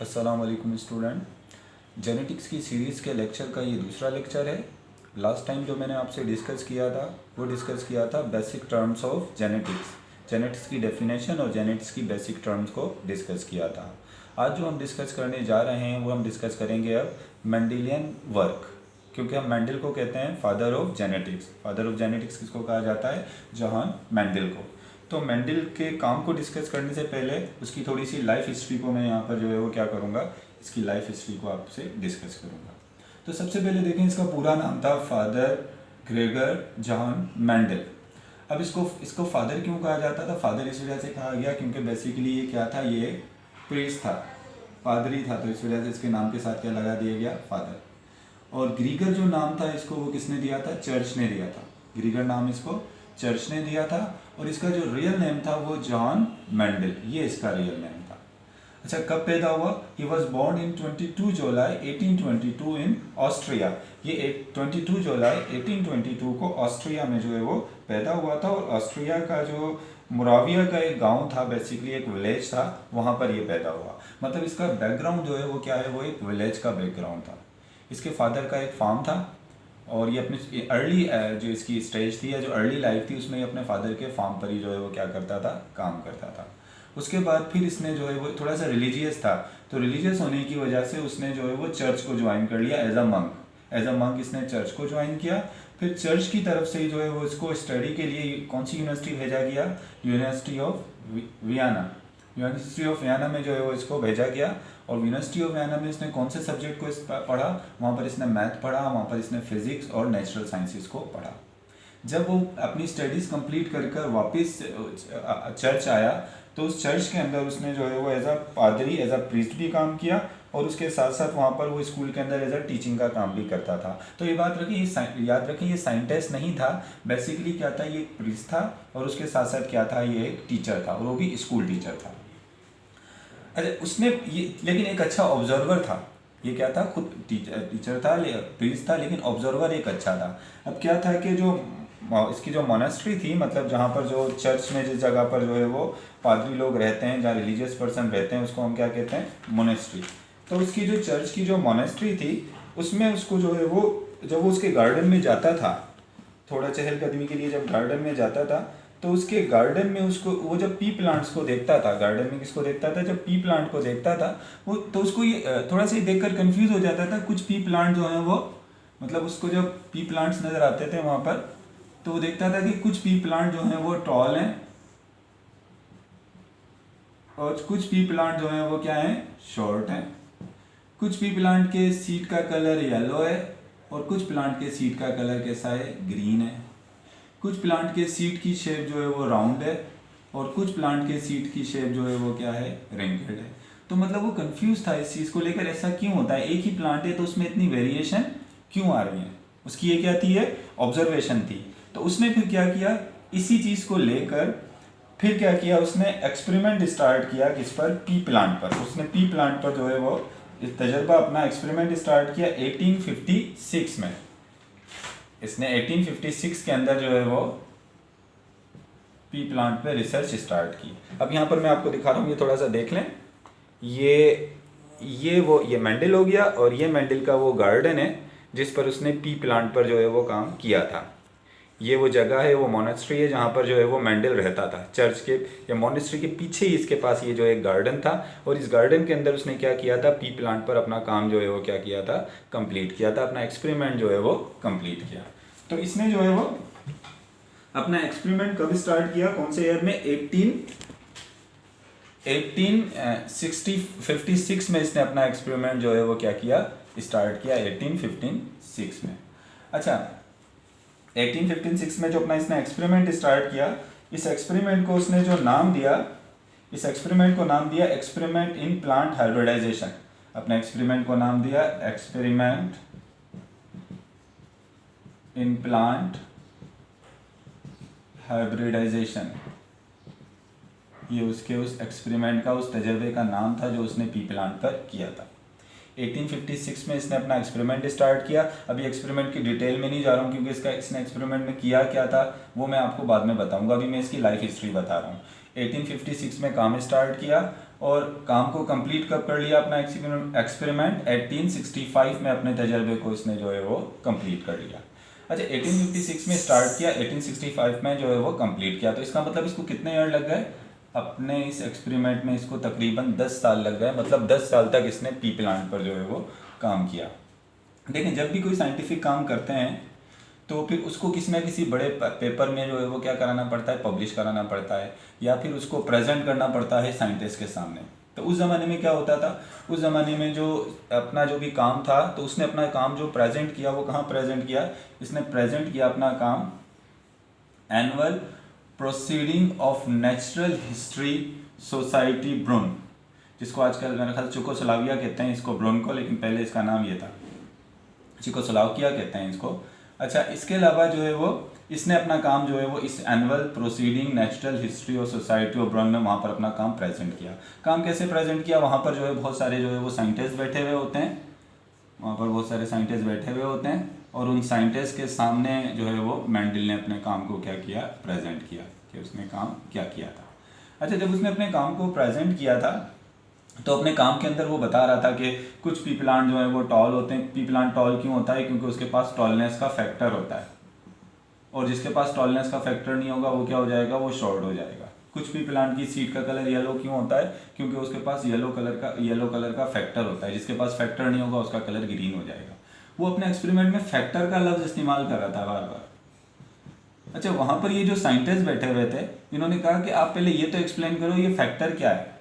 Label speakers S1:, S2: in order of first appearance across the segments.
S1: अस्सलाम वालेकुम student. Genetics की सीरीज़ के लेक्चर का ये दूसरा लेक्चर है। लास्ट टाइम जो मैंने आपसे डिस्कस किया था वो डिस्कस किया था basic terms of genetics, genetics की डेफिनेशन और जेनेटिक्स की बेसिक टर्म्स को डिस्कस किया था। आज जो हम डिस्कस करने जा रहे हैं वो हम डिस्कस करेंगे अब मेंडेलियन वर्क, क्योंकि हम मेंडल को कहते हैं father of genetics. Father of genetics किसको कहा जाता है? जॉन मेंडल को। तो मेंडल के काम को डिस्कस करने से पहले उसकी थोड़ी सी लाइफ हिस्ट्री को मैं यहाँ पर जो है वो क्या करूँगा, इसकी लाइफ हिस्ट्री को आपसे डिस्कस करूँगा। तो सबसे पहले देखें, इसका पूरा नाम था फादर ग्रेगर जॉन मेंडल। अब इसको फादर क्यों कहा जाता था? फादर इस वजह से कहा गया क्योंकि बेसिकली ये क्या था, ये प्रीस्ट था, पादरी था, तो इस वजह से इसके नाम के साथ क्या लगा दिया गया, फादर। और ग्रीगर जो नाम था इसको वो किसने दिया था? चर्च ने दिया था। ग्रीगर नाम इसको चर्च ने दिया था और इसका जो रियल नेम था वो जॉन मेंडल, ये इसका रियल नेम था। अच्छा, कब पैदा हुआ? He was born in 22 July 1822 in Austria. ये 22 जुलाई 1822 को ऑस्ट्रिया में जो है वो पैदा हुआ था। और ऑस्ट्रिया का जो मोराविया का एक गांव था, बेसिकली एक विलेज था, वहाँ पर ये पैदा हुआ। मतलब इसका बैकग्राउंड जो है वो क्या है, वो एक विलेज का बैकग्राउंड था। इसके फादर का एक फार्म था और ये अपनी अर्ली जो इसकी स्टेज थी या जो अर्ली लाइफ थी उसमें ये अपने फादर के फार्म पर ही जो है वो क्या करता था, काम करता था। उसके बाद फिर इसने जो है वो थोड़ा सा रिलीजियस था, तो रिलीजियस होने की वजह से उसने जो है वो चर्च को ज्वाइन कर लिया एज अ मंक इसने चर्च को ज्वाइन किया। फिर चर्च की तरफ से ही जो है वो इसको स्टडी के लिए कौन सी यूनिवर्सिटी भेजा गया? University of Vienna. University of Vienna में जो है वो इसको भेजा गया। और यूनिवर्सिटी ऑफ वियना में इसने कौन से सब्जेक्ट को पढ़ा? वहाँ पर इसने मैथ पढ़ा, वहाँ पर इसने फिजिक्स और नेचुरल साइंसेस को पढ़ा। जब वो अपनी स्टडीज़ कंप्लीट कर वापस चर्च आया तो उस चर्च के अंदर उसने जो है वो एज अ पादरी, एज अ प्रीस्ट भी काम किया और उसके साथ साथ वहाँ पर वो स्कूल के अंदर एज अ टीचिंग का काम भी करता था। तो ये बात रखिए, याद रखिए, ये साइंटिस्ट नहीं था, बेसिकली क्या था, ये प्रीस्ट था और उसके साथ साथ क्या था, ये एक टीचर था और वो भी स्कूल टीचर था। अच्छा, उसने ये लेकिन एक अच्छा ऑब्जर्वर था। ये क्या था, खुद टीचर था, प्रीस्ट था, लेकिन ऑब्जर्वर एक अच्छा था। अब क्या था कि जो इसकी जो मोनेस्ट्री थी, मतलब जहाँ पर जो चर्च में जिस जगह पर जो है वो पादरी लोग रहते हैं, जहाँ रिलीजियस पर्सन रहते हैं, उसको हम क्या कहते हैं, मोनेस्ट्री। तो उसकी जो चर्च की जो मोनेस्ट्री थी उसमें उसको जो है वो, जब वो उसके गार्डन में जाता था, थोड़ा चहलकदमी के लिए जब गार्डन में जाता था, तो उसके गार्डन में उसको वो जब पी प्लांट्स को देखता था, गार्डन में किसको देखता था? जब पी प्लांट को देखता था वो, तो उसको ये थोड़ा सा देखकर कंफ्यूज हो जाता था। कुछ पी प्लांट जो हैं वो, मतलब उसको जब पी प्लांट्स नज़र आते थे वहाँ पर, तो वो देखता था कि कुछ पी प्लांट जो हैं वो टॉल हैं और कुछ पी प्लांट जो हैं वो क्या हैं, शॉर्ट हैं। कुछ पी प्लांट के सीड का कलर येलो है और कुछ प्लांट के सीड का कलर कैसा है, ग्रीन है। कुछ प्लांट के सीड की शेप जो है वो राउंड है और कुछ प्लांट के सीड की शेप जो है वो क्या है, रिंकल्ड है। तो मतलब वो कंफ्यूज था इस चीज़ को लेकर, ऐसा क्यों होता है, एक ही प्लांट है तो उसमें इतनी वेरिएशन क्यों आ रही है। उसकी ये क्या थी, ये ऑब्जर्वेशन थी। तो उसने फिर क्या किया, इसी चीज़ को लेकर फिर क्या किया, उसने एक्सपेरिमेंट स्टार्ट किया किस पर, पी प्लांट पर। उसने पी प्लांट पर जो है वो तजर्बा, अपना एक्सपेरिमेंट स्टार्ट किया 1856 में। इसने 1856 के अंदर जो है वो पी प्लांट पे रिसर्च स्टार्ट की। अब यहाँ पर मैं आपको दिखा रहा हूँ, ये थोड़ा सा देख लें। ये मेंडल हो गया और ये मेंडल का वो गार्डन है जिस पर उसने पी प्लांट पर जो है वो काम किया था। ये वो जगह है, वो मोनेस्ट्री है जहाँ पर जो है वो मेंडल रहता था। चर्च के या मोनेस्ट्री के पीछे ही इसके पास ये जो एक गार्डन था और इस गार्डन के अंदर उसने क्या किया था, पी प्लांट पर अपना काम जो है वो क्या किया था, कंप्लीट किया था, अपना एक्सपेरिमेंट जो है वो कंप्लीट किया। तो इसने जो है वो अपना एक्सपेरिमेंट कब स्टार्ट किया, कौन से ईयर में, 1856 में इसने अपना एक्सपेरिमेंट जो है वो क्या किया, स्टार्ट किया 1856 में। अच्छा, 1856 में जो अपना इसने एक्सपेरिमेंट स्टार्ट किया, इस एक्सपेरिमेंट को उसने जो नाम दिया, इस एक्सपेरिमेंट को नाम दिया एक्सपेरिमेंट इन प्लांट हाइब्रिडाइजेशन। अपने एक्सपेरिमेंट को नाम दिया एक्सपेरिमेंट इन प्लांट हाइब्रिडाइजेशन। ये उसके उस एक्सपेरिमेंट का, उस तजर्बे का नाम था जो उसने पी प्लांट पर किया था। 1856 में इसने अपना एक्सपेरिमेंट स्टार्ट किया। अभी एक्सपेरिमेंट की डिटेल में नहीं जा रहा हूँ क्योंकि इसने एक्सपेरिमेंट में किया क्या था वो मैं आपको बाद में बताऊंगा, अभी मैं इसकी लाइफ हिस्ट्री बता रहा हूँ। 1856 में काम स्टार्ट किया और काम को कंप्लीट कब कर लिया अपना एक्सपेरिमेंट 1865 में अपने तजर्बे को इसने जो है वो कंप्लीट कर लिया। अच्छा 1856 में स्टार्ट किया, 1865 में जो है वो कंप्लीट किया, तो इसका मतलब इसको कितने ईयर लग गए अपने इस एक्सपेरिमेंट में, इसको तकरीबन 10 साल लग गए, मतलब 10 साल तक इसने पी प्लांट पर जो है वो काम किया। लेकिन जब भी कोई साइंटिफिक काम करते हैं तो फिर उसको किसी न किसी बड़े पेपर में जो है वो क्या कराना पड़ता है, पब्लिश कराना पड़ता है, या फिर उसको प्रेजेंट करना पड़ता है साइंटिस्ट के सामने। तो उस ज़माने में क्या होता था, उस ज़माने में जो अपना जो भी काम था तो उसने अपना काम जो प्रेजेंट किया वो कहाँ प्रेजेंट किया, इसने प्रेजेंट किया अपना काम annual proceeding of natural history society Brunn, जिसको आजकल मेरे ख्याल चेकोस्लोवाकिया कहते हैं इसको, ब्रुन को, लेकिन पहले इसका नाम ये था, चेकोस्लोवाकिया कहते हैं इसको। अच्छा इसके अलावा जो है वो इसने अपना काम जो है वो इस एनुअल प्रोसीडिंग नेचुरल हिस्ट्री और सोसाइटी ऑफ ब्रुन में वहाँ पर अपना काम प्रेजेंट किया। काम कैसे प्रेजेंट किया, वहाँ पर जो है बहुत सारे जो है वो साइंटिस्ट बैठे हुए होते हैं, वहाँ पर बहुत सारे साइंटिस्ट बैठे हुए होते हैं, और उन साइंटिस्ट के सामने जो है वो मेंडल ने अपने काम को क्या किया, प्रेजेंट किया कि उसने काम क्या किया था। अच्छा जब उसने अपने काम को प्रेजेंट किया था तो अपने काम के अंदर वो बता रहा था कि कुछ पी प्लांट जो है वो टॉल होते हैं। पी प्लांट टॉल क्यों होता है, क्योंकि उसके पास टॉलनेस का फैक्टर होता है, और जिसके पास टॉलनेस का फैक्टर नहीं होगा वो क्या हो जाएगा, वो शॉर्ट हो जाएगा। कुछ पी प्लांट की सीड का कलर येलो क्यों होता है, क्योंकि उसके पास येलो कलर का फैक्टर होता है, जिसके पास फैक्टर नहीं होगा उसका कलर ग्रीन हो जाएगा। वो अपने एक्सपेरिमेंट में फैक्टर का लफ्ज इस्तेमाल कर रहा था बार बार। अच्छा वहाँ पर ये जो साइंटिस्ट बैठे हुए थे इन्होंने कहा कि आप पहले ये तो एक्सप्लेन करो ये फैक्टर क्या है,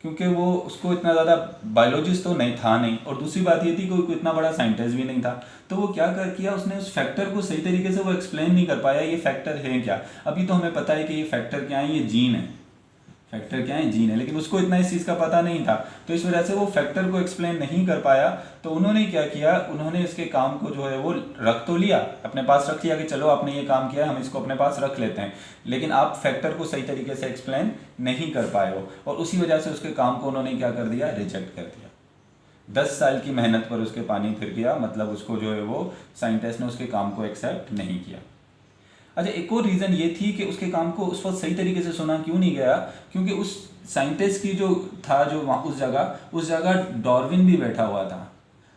S1: क्योंकि वो उसको इतना ज़्यादा बायोलॉजिस्ट तो नहीं था नहीं, और दूसरी बात ये थी कोई इतना बड़ा साइंटिस्ट भी नहीं था। तो वो क्या कर किया, उसने उस फैक्टर को सही तरीके से वो एक्सप्लेन नहीं कर पाया, ये फैक्टर है क्या। अभी तो हमें पता है कि ये फैक्टर क्या है, ये जीन है, फैक्टर क्या है, जीन है, लेकिन उसको इतना इस चीज़ का पता नहीं था, तो इस वजह से वो फैक्टर को एक्सप्लेन नहीं कर पाया। तो उन्होंने क्या किया, उन्होंने इसके काम को जो है वो रख तो लिया, अपने पास रख लिया कि चलो आपने ये काम किया हम इसको अपने पास रख लेते हैं, लेकिन आप फैक्टर को सही तरीके से एक्सप्लेन नहीं कर पाए हो, और उसी वजह से उसके काम को उन्होंने क्या कर दिया, रिजेक्ट कर दिया। 10 साल की मेहनत पर उसके पानी फिर गया, मतलब उसको जो है वो साइंटिस्ट ने उसके काम को एक्सेप्ट नहीं किया। अच्छा एक और रीज़न ये थी कि उसके काम को उस वक्त सही तरीके से सुना क्यों नहीं गया, क्योंकि उस साइंटिस्ट की जो था जो वहाँ उस जगह डार्विन भी बैठा हुआ था।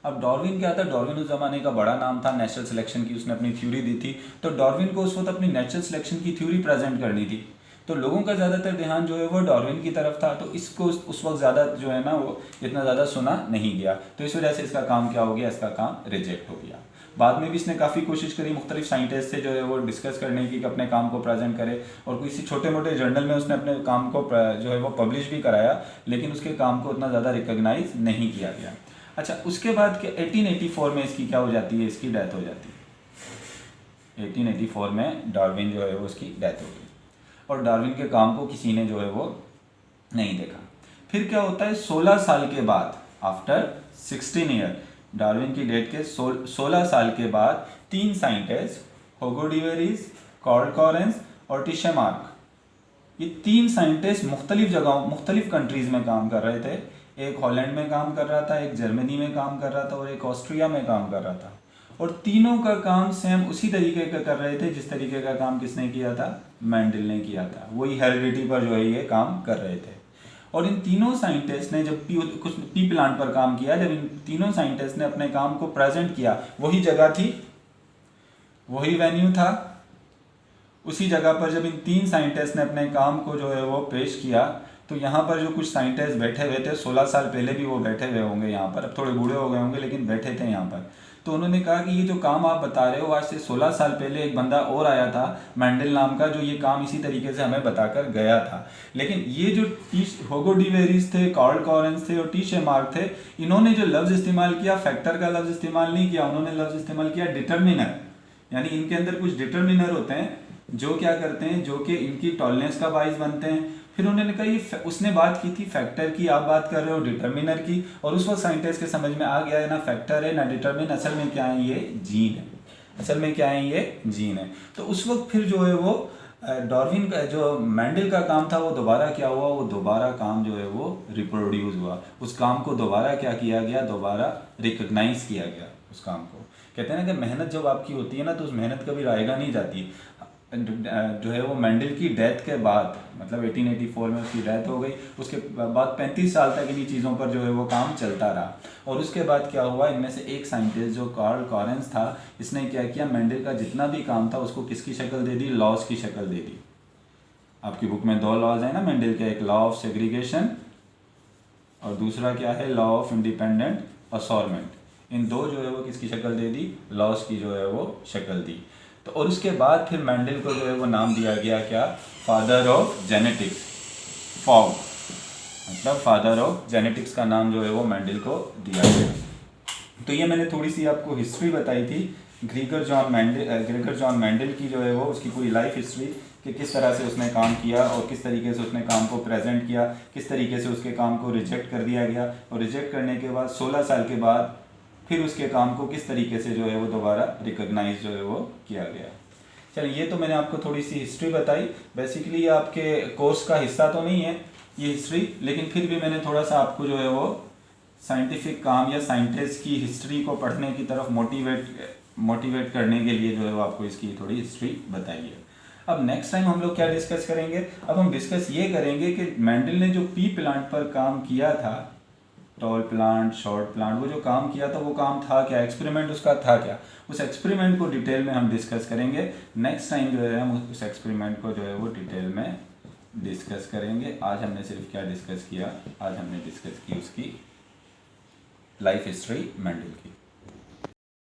S1: अब डार्विन क्या था, डार्विन उस ज़माने का बड़ा नाम था, नेचुरल सिलेक्शन की उसने अपनी थ्योरी दी थी, तो डार्विन को उस वक्त अपनी नेचुरल सिलेक्शन की थ्योरी प्रेजेंट करनी थी, तो लोगों का ज़्यादातर ध्यान जो है वो डार्विन की तरफ था, तो इसको उस वक्त ज़्यादा जो है ना वो इतना ज़्यादा सुना नहीं गया, तो इस वजह से इसका काम क्या हो गया, इसका काम रिजेक्ट हो गया। बाद में भी इसने काफ़ी कोशिश करी मुख्तलिफ साइंटिस्ट से जो है वो डिस्कस करने की कि अपने काम को प्रेजेंट करे, और किसी छोटे मोटे जर्नल में उसने अपने काम को जो है वो पब्लिश भी कराया, लेकिन उसके काम को उतना ज़्यादा रिकॉग्नाइज नहीं किया गया। अच्छा उसके बाद के 1884 में इसकी क्या हो जाती है, इसकी डेथ हो जाती है। 1884 में डार्विन जो है वो उसकी डेथ हो गई, और डार्विन के काम को किसी ने जो है वो नहीं देखा। फिर क्या होता है, 16 साल के बाद, आफ्टर 16 ईयर, डार्विन की डेथ के 16 साल के बाद 3 साइंटिस्ट, हुगो डिवेरिस, कार्ल कॉरेंस और टिशे मार्क, ये 3 साइंटिस्ट मुख्तलिफ जगहों मुख्तलिफ कंट्रीज़ में काम कर रहे थे। एक हॉलैंड में काम कर रहा था, एक जर्मनी में काम कर रहा था, और एक ऑस्ट्रिया में काम कर रहा था, और तीनों का काम सेम उसी तरीके का कर रहे थे जिस तरीके का काम किसने किया था, मेंडल ने किया था। वही हेरिडिटी पर जो है ये काम कर रहे थे। और इन तीनों साइंटिस्ट ने जब कुछ पी प्लांट पर काम किया, जब इन तीनों साइंटिस्ट ने अपने काम को प्रेजेंट किया, वही जगह थी, वही वेन्यू था, उसी जगह पर जब इन 3 साइंटिस्ट ने अपने काम को जो है वो पेश किया, तो यहाँ पर जो कुछ साइंटिस्ट बैठे हुए थे, 16 साल पहले भी वो बैठे हुए होंगे यहाँ पर, अब थोड़े बूढ़े हो गए होंगे लेकिन बैठे थे यहाँ पर, तो उन्होंने कहा कि ये जो काम आप बता रहे हो, आज से 16 साल पहले एक बंदा और आया था मेंडल नाम का, जो ये काम इसी तरीके से हमें बताकर गया था, लेकिन ये जो हुगो डिवेरिस थे, कार्ल कॉरेंस थे और टिशे मार्क थे, इन्होंने जो लफ्ज़ इस्तेमाल किया, फैक्टर का लफ्ज़ इस्तेमाल नहीं किया, उन्होंने लफ्ज़ इस्तेमाल किया डिटर्मिनर। यानी इनके अंदर कुछ डिटर्मिनर होते हैं जो क्या करते हैं, जो कि इनकी टॉलरेंस का बाइस बनते हैं। फिर उन्होंने कहा ये उसने बात की थी फैक्टर की, आप बात कर रहे हो डिटर्मिनर की, और उस वक्त साइंटिस्ट के समझ में आ गया है ना फैक्टर है ना डिटर्मिन, असल में क्या है, ये जीन है, असल में क्या है, ये जीन है। तो उस वक्त फिर जो है वो डार्विन का जो मेंडल का काम था वो दोबारा क्या हुआ, वो दोबारा काम जो है वो रिप्रोड्यूस हुआ, उस काम को दोबारा क्या किया गया, दोबारा रिकग्नाइज किया गया उस काम को। कहते हैं ना कि मेहनत जब आपकी होती है ना तो उस मेहनत कभी रायगा नहीं जाती। जो है वो मेंडल की डेथ के बाद, मतलब 1884 में उसकी डेथ हो गई, उसके बाद 35 साल तक इन्हीं चीज़ों पर जो है वो काम चलता रहा। और उसके बाद क्या हुआ, इनमें से एक साइंटिस्ट जो कार्ल कॉरेंस था, इसने क्या किया, मेंडल का जितना भी काम था उसको किसकी शक्ल दे दी, लॉज की शक्ल दे दी। आपकी बुक में 2 लॉज है ना मेंडल के, एक लॉ ऑफ सेग्रीगेशन और दूसरा क्या है, लॉ ऑफ इंडिपेंडेंट असॉर्टमेंट। इन 2 जो है वो किसकी शक्ल दे दी, लॉज की जो है वो शक्ल दी। तो और उसके बाद फिर मेंडल को जो है वो नाम दिया गया क्या, फादर ऑफ जेनेटिक्स, फॉग, मतलब फादर ऑफ जेनेटिक्स का नाम जो है वो मेंडल को दिया गया। तो ये मैंने थोड़ी सी आपको हिस्ट्री बताई थी ग्रेगर जॉन मेंडल की, जो है वो उसकी पूरी लाइफ हिस्ट्री, कि किस तरह से उसने काम किया और किस तरीके से उसने काम को प्रेजेंट किया, किस तरीके से उसके काम को रिजेक्ट कर दिया गया, और रिजेक्ट करने के बाद 16 साल के बाद फिर उसके काम को किस तरीके से जो है वो दोबारा रिकॉग्नाइज जो है वो किया गया। चलिए, ये तो मैंने आपको थोड़ी सी हिस्ट्री बताई। बेसिकली ये आपके कोर्स का हिस्सा तो नहीं है ये हिस्ट्री, लेकिन फिर भी मैंने थोड़ा सा आपको जो है वो साइंटिफिक काम या साइंटिस्ट की हिस्ट्री को पढ़ने की तरफ मोटिवेट करने के लिए जो है वो आपको इसकी थोड़ी हिस्ट्री बताई है। अब नेक्स्ट टाइम हम लोग क्या डिस्कस करेंगे, अब हम डिस्कस ये करेंगे कि मेंडल ने जो पी प्लांट पर काम किया था, टॉल प्लांट, शॉर्ट प्लांट, वो जो काम किया था वो काम था क्या, एक्सपेरिमेंट उसका था क्या, उस एक्सपेरिमेंट को डिटेल में हम डिस्कस करेंगे। नेक्स्ट टाइम जो है हम उस एक्सपेरिमेंट को जो है वो डिटेल में डिस्कस करेंगे। आज हमने सिर्फ क्या डिस्कस किया, आज हमने डिस्कस की उसकी लाइफ हिस्ट्री मेंडल की।